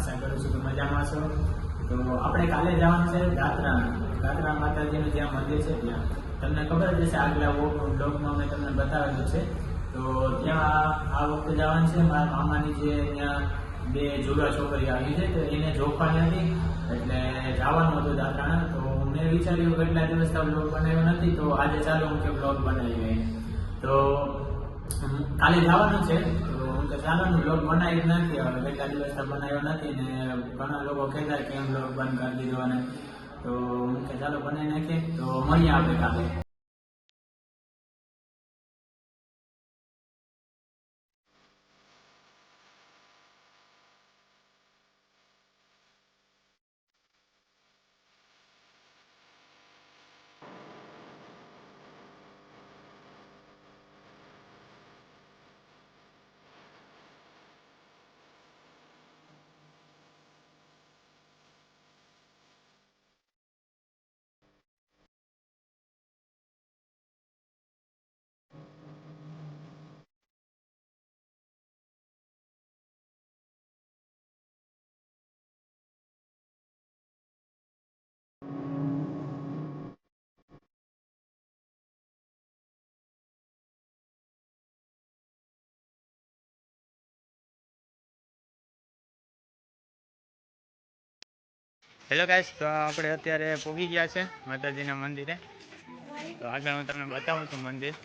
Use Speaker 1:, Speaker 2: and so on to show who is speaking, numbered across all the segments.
Speaker 1: આશા કરું છું કે મજામાં છો. તો આપણે કાલે જવાનું છે દાત્રા માતાજીનું જ્યાં મંદિર છે ત્યાં. તમને ખબર જ હશે, આગલા બ્લોગમાં મેં તમને બતાવેલું છે. તો ત્યાં આ વખતે જવાનું છે. મારા મામાની જે ત્યાં 2 જુગા છોકરી આવી છે તો એને જોખવાની હતી, એટલે જવાનું હતું દાત્રાણા. તો મેં વિચાર્યું કેટલા દિવસથી બ્લોગ બનાવ્યો નથી, તો આજે ચાલો હું કે બ્લોગ બનાવી લઈએ. તો કાલે જવાનું છે, તો હું તો ચાલો બ્લોગ બનાવી જ નથી. હવે કેટલા દિવસથી બનાવ્યો નથી ને ઘણા લોકો કહેતા કેમ બ્લોગ બંધ કરી દીધો, અને તો હું કે ચાલો બનાવી નાખીએ. તો મળીએ આપણે કાલે. હેલો ગાઈસ, તો આપણે અત્યારે પહોંચી ગયા છે માતાજીના મંદિરે. તો આગળ હું તમને બતાવું છું મંદિર.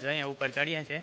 Speaker 1: જો અહીંયા ઉપર ચડ્યા છે.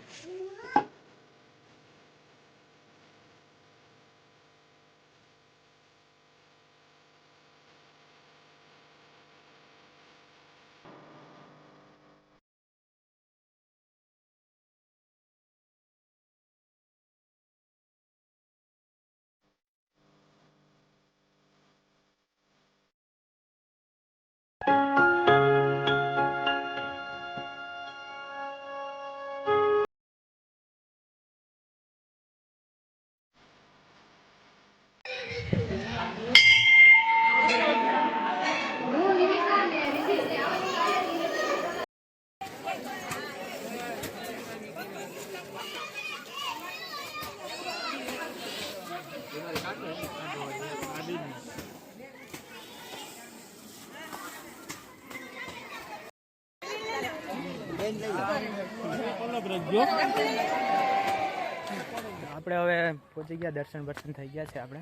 Speaker 1: આપણે હવે પહોંચી ગયા, દર્શન થઈ ગયા છે આપણે.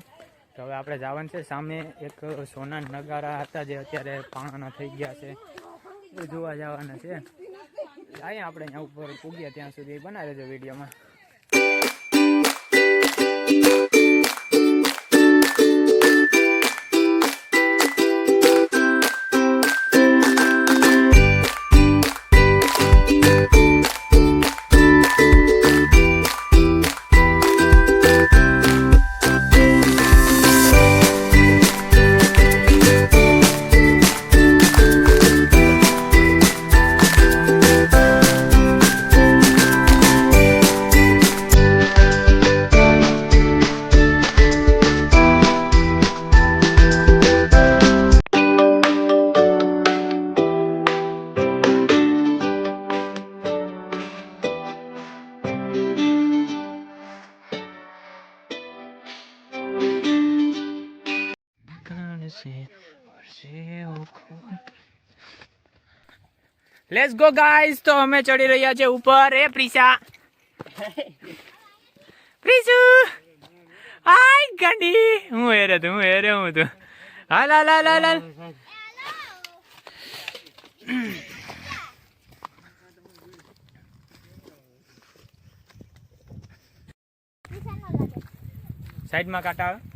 Speaker 1: તો હવે આપણે જવાનું છે સામે એક સોના નગારા હતા જે અત્યારે પાણાના થઈ ગયા છે, એ જોવા જવાના છે. અહીંયા આપણે અહીંયા ઉપર પૂગ્યા ત્યાં સુધી બનાવી દેજો વિડીયોમાં. Let's go guys. તો અમે ચડી રહ્યા છે ઉપર. એ પ્રિશા, પ્રિશુ, આય ગાડી. હું હેરે તું હાલ હાલ હાલ હાલ હાલ. સાઈડમાં કાંટા આવે.